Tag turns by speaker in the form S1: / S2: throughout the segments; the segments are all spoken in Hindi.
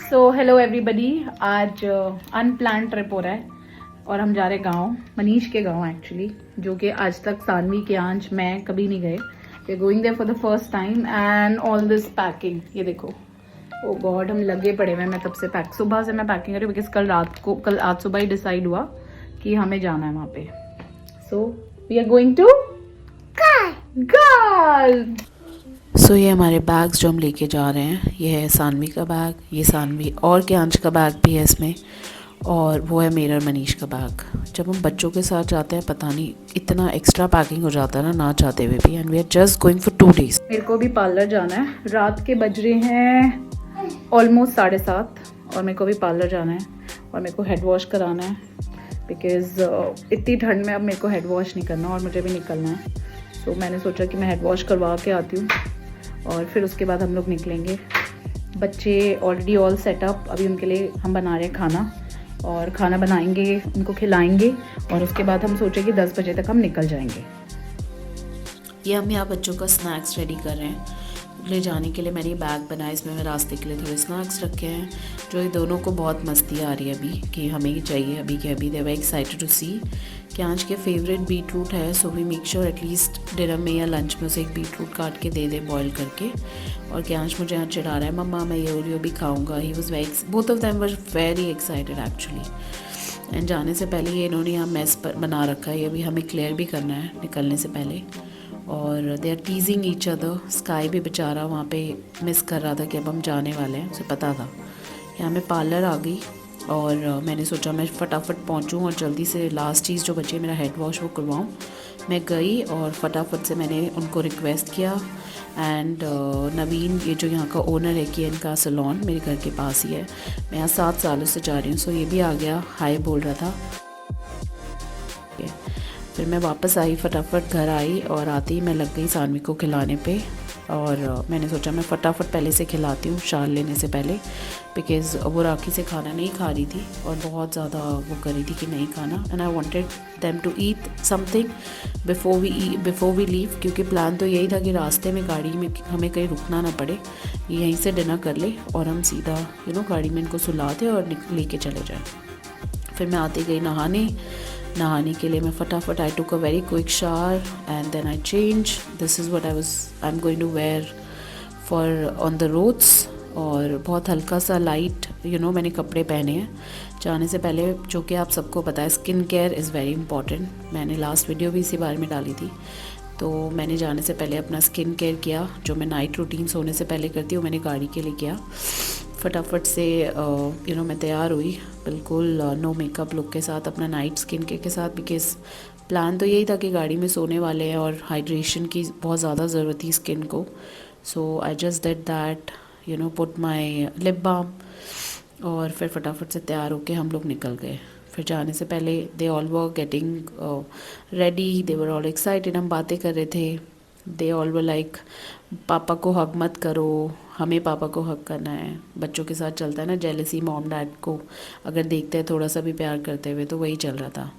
S1: सो हेलो एवरीबडी, आज अनप्लान ट्रिप हो रहा है और हम जा रहे गांव, मनीष के गांव एक्चुअली, जो कि आज तक सानवी के आंच मैं कभी नहीं गए। We are going there for the first time and all this packing, ये देखो, ओ गॉड, हम लगे पड़े हुए हैं। मैं तब से सुबह से मैं पैकिंग कर रही हूँ बिकॉज कल आज सुबह ही डिसाइड हुआ कि हमें जाना है वहाँ पे। So we are going to girl.
S2: सो ये हमारे बैग्स जो हम लेके जा रहे हैं, ये है सानवी का बैग, ये सानवी और क्यांश का बैग भी है इसमें, और वो है मेरा और मनीष का बैग। जब हम बच्चों के साथ जाते हैं पता नहीं इतना एक्स्ट्रा पैकिंग हो जाता है ना चाहते हुए भी। And we are just going for 2 days।
S1: मेरे को भी पार्लर जाना है, रात के बज रहे हैं ऑलमोस्ट 7:30 और मेरे को भी पार्लर जाना है और मेरे को हेड वॉश कराना है बिकॉज इतनी ठंड में अब मेरे को हेड वॉश नहीं करना और मुझे भी निकलना है। सो मैंने सोचा कि मैं हेड वॉश करवा के आती हूँ और फिर उसके बाद हम लोग निकलेंगे। बच्चे ऑलरेडी ऑल सेटअप, अभी उनके लिए हम बना रहे हैं खाना और खाना बनाएंगे, उनको खिलाएंगे और उसके बाद हम सोचे कि 10 बजे तक हम निकल जाएंगे।
S2: ये हम यहाँ बच्चों का स्नैक्स रेडी कर रहे हैं ले जाने के लिए। मैंने ये बैग बनाया, इसमें मैं रास्ते के लिए थोड़े स्नैक्स रखे हैं, जो ये दोनों को बहुत मस्ती आ रही है अभी कि हमें ही चाहिए अभी के अभी। दे वर एक्साइटेड टू सी कि आज के फेवरेट बीट रूट है, so we make sure at least dinner में या लंच में उसे एक बीट रूट काट के दे दे बॉईल करके। और क्यांश मुझे यहाँ चिढ़ा रहा है, मम्मा मैं ये भी खाऊंगा। He was very, both of them were very excited actually. And जाने से पहले ये इन्होंने यहाँ मेस पर बना रखा है, ये अभी हमें क्लियर भी करना है निकलने से पहले। और they are teasing each other. Sky भी बेचारा वहाँ पे मिस कर रहा था कि अब हम जाने वाले हैं, उसे पता था। यहाँ मैं पार्लर आ गई और मैंने सोचा मैं फटाफट पहुँचूँ और जल्दी से लास्ट चीज़ जो बची है मेरा हेड वॉश वो करवाऊँ। मैं गई और फटाफट से मैंने उनको रिक्वेस्ट किया। एंड नवीन, ये जो यहाँ का ओनर है कि इनका सैलून मेरे घर के पास ही है, मैं यहाँ 7 सालों से जा रही हूँ, सो ये भी आ गया, हाय बोल रहा था। फिर मैं वापस आई, फटाफट घर आई और आते ही मैं लग गई सानवी को खिलाने पे। और मैंने सोचा मैं फटाफट पहले से खिलाती हूँ शाल लेने से पहले, बिकॉज़ वो राखी से खाना नहीं खा रही थी और बहुत ज़्यादा वो कर रही थी कि नहीं खाना। And I wanted them to eat something before we leave, क्योंकि प्लान तो यही था कि रास्ते में गाड़ी में हमें कहीं रुकना ना पड़े, यहीं से डिनर कर ले और हम सीधा गाड़ी में इनको सुला दें और लेके चले जाएँ। फिर मैं आती गई नहाने के लिए। मैं फटाफट I took a very quick shower and then I change. This is what I am going to wear for on the roads. और बहुत हल्का सा लाइट मैंने कपड़े पहने हैं जाने से पहले, जो कि आप सबको पता है skin care is very important. मैंने लास्ट वीडियो भी इसी बारे में डाली थी। तो मैंने जाने से पहले अपना स्किन केयर किया, जो मैं नाइट रूटीन सोने से पहले करती हूँ, मैंने गाड़ी के लिए किया। फटाफट से मैं तैयार हुई बिल्कुल नो मेकअप लुक के साथ, अपना नाइट स्किन केयर के साथ, बिकॉज प्लान तो यही था कि गाड़ी में सोने वाले हैं और हाइड्रेशन की बहुत ज़्यादा ज़रूरत थी स्किन को। So I just did that, put my lip balm और फिर फटाफट से तैयार होके हम लोग निकल गए। फिर जाने से पहले they all were getting ready, they were all excited. हम बातें कर रहे थे, दे ऑल वर लाइक पापा को हग मत करो, हमें पापा को हग करना है। बच्चों के साथ चलता है ना जेलसी, मॉम डैड को अगर देखते हैं थोड़ा सा भी प्यार करते हुए, तो वही चल रहा था,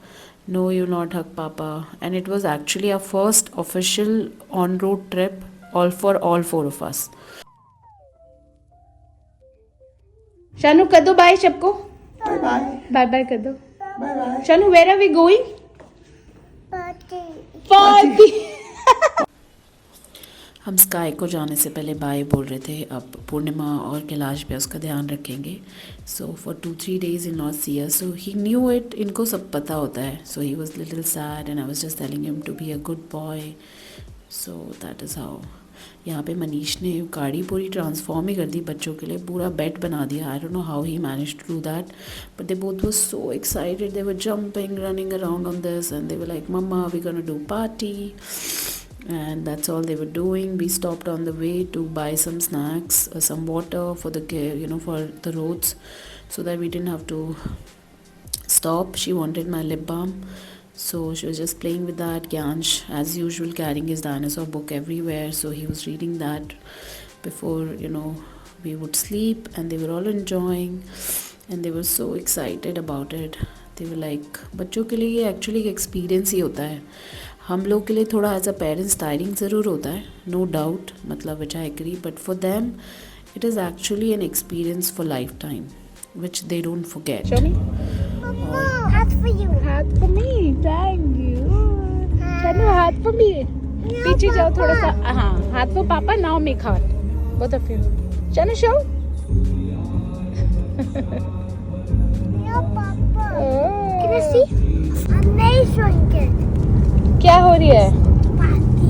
S2: no you not hug papa. And it was actually our first official on road trip for all 4 of us।
S1: Shanu कर दो बाय सबको,
S3: बाय बाय
S1: बाय बाय कर दो।
S3: Bye bye.
S1: Shanu where are we going? Party.
S2: हम स्काई को जाने से पहले बाय बोल रहे थे, अब पूर्णिमा और कैलाश भी उसका ध्यान रखेंगे। So for 2-3 days in not see us, so he knew it, इनको सब पता होता है। So he was little sad and I was just telling him to be a good boy. So that is how. यहाँ पे मनीष ने गाड़ी पूरी ट्रांसफॉर्म ही कर दी बच्चों के लिए, पूरा बेड बना दिया। I don't know how he manage to do that, but they both were so excited, they were jumping running around on this and they were like mama we gonna do party. And that's all they were doing. We stopped on the way to buy some snacks, some water for the for the roads, so that we didn't have to stop. She wanted my lip balm, so she was just playing with that. Gyansh, as usual, carrying his dinosaur book everywhere, so he was reading that before we would sleep, and they were all enjoying and they were so excited about it. They were like, बच्चों के लिए ये एक्चुअली एक्सपीरियंस ही होता है। हम लोग के लिए थोड़ा एज अ पेरेंट्स टायरिंग ज़रूर होता है, नो डाउट, मतलब which I agree, but for them It is actually an experience for lifetime, which they don't forget.
S1: Show me.
S3: Hat for you.
S1: Hat for me. Thank you. Chanu, hat for me. पीछे जाओ थोड़ा सा. हाँ, hat for Papa. Now make heart. Both of you. Chanu, show.
S3: No, Papa.
S1: Oh.
S3: Can I see? I'm not showing it.
S1: क्या हो रही है?
S3: Party.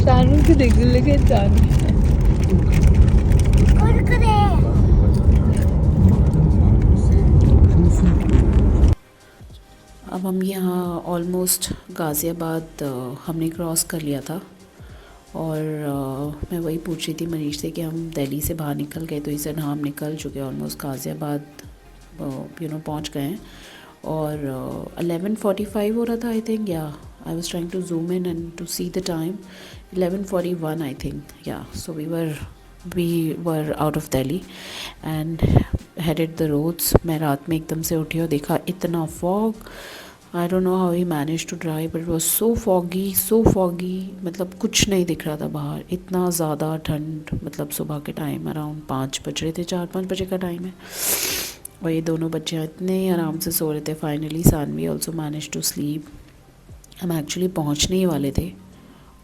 S1: शानू की देख लगे जानी.
S3: कुरकुरे.
S2: अब हम यहाँ ऑलमोस्ट गाज़ियाबाद हमने क्रॉस कर लिया था और मैं वही पूछ रही थी मनीष से कि हम दिल्ली से बाहर निकल गए, तो इसे हाँ हम निकल चुके हैं, ऑलमोस्ट गाज़ियाबाद पहुँच गए हैं और 11:45 हो रहा था I think. Yeah I was trying to zoom in and to see the time. 11:41 I think. Yeah so we were out of Delhi and headed the roads. मैं रात में एकदम से उठी और देखा इतना fog. I don't know how he manage to drive, but it was so foggy. मतलब कुछ नहीं दिख रहा था बाहर, इतना ज़्यादा ठंड. मतलब सुबह के टाइम अराउंड 5 बज रहे थे, 4-5 बजे का टाइम है और ये दोनों बच्चे इतने आराम से सो रहे थे. Finally Sanvi also manage to sleep. हम एक्चुअली पहुँचने ही वाले थे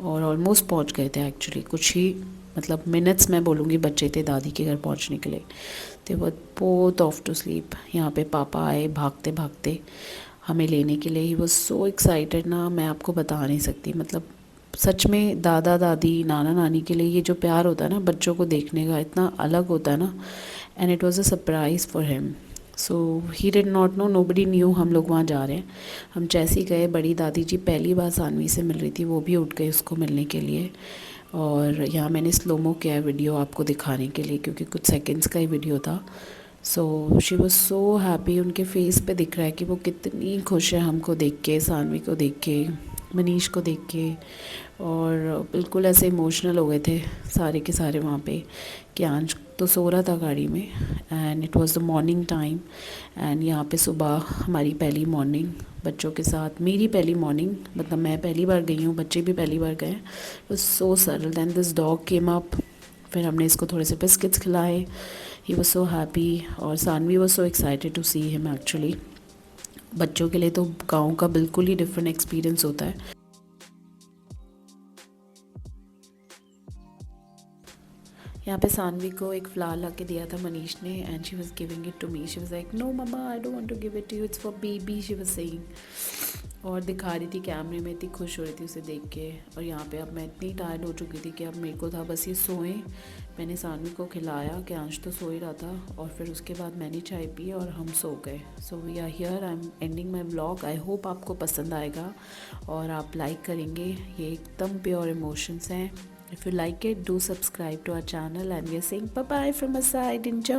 S2: और ऑलमोस्ट पहुँच गए थे एक्चुअली. कुछ ही मतलब मिनट्स मैं बोलूँगी बच्चे थे दादी के घर पहुँचने के लिए. ते वो बोथ ऑफ टू स्लीप. यहाँ पे पापा आए भागते भागते हमें लेने के लिए. ही वॉज सो एक्साइटेड ना, मैं आपको बता नहीं सकती. मतलब सच में दादा दादी नाना नानी के लिए ये जो प्यार होता है ना बच्चों को देखने का, इतना अलग होता है ना. And it was a surprise for him. So he did not know, nobody knew हम लोग वहाँ जा रहे हैं. हम जैसे ही गए, बड़ी दादी जी पहली बार सानवी से मिल रही थी, वो भी उठ गई उसको मिलने के लिए. और यहाँ मैंने स्लोमो किया है वीडियो आपको दिखाने के लिए, क्योंकि कुछ सेकंड्स का ही वीडियो था. So she was so happy. उनके फेस पे दिख रहा है कि वो कितनी खुश है हमको देख के, सानवी को देख के, मनीष को देख के. और बिल्कुल ऐसे इमोशनल हो गए थे सारे के सारे वहाँ पे कि आंश तो सो रहा था गाड़ी में. And it was the morning time. And यहाँ पे सुबह हमारी पहली मॉर्निंग बच्चों के साथ, मेरी पहली मॉर्निंग. मतलब मैं पहली बार गई हूँ, बच्चे भी पहली बार गए. इट वाज सो सरल. Then this dog came up. फिर हमने इसको थोड़े से बिस्किट्स खिलाए. ही वॉज सो हैप्पी और Sanvi was so excited to see him actually. बच्चों के लिए तो गाँव का बिल्कुल ही डिफरेंट एक्सपीरियंस होता है. यहाँ पे सानवी को एक फ्लावर ला के दिया था मनीष ने and she was giving it to me. She was like no mama I don't want to give it to you, it's for baby, she was saying. और दिखा रही थी कैमरे में, इतनी खुश हो रही थी उसे देख के. और यहाँ पे अब मैं इतनी टायर्ड हो चुकी थी कि अब मेरे को था बस ये सोएं. मैंने सानवी को खिलाया कि अंश तो सो ही रहा था और फिर उसके बाद मैंने चाय पी और हम सो गए. So we are here, I am ending my blog. I hope आपको पसंद आएगा और आप लाइक करेंगे. ये एकदम प्योर इमोशंस हैं. If you like it, do subscribe to our channel and we are saying bye bye from our side. Enjoy.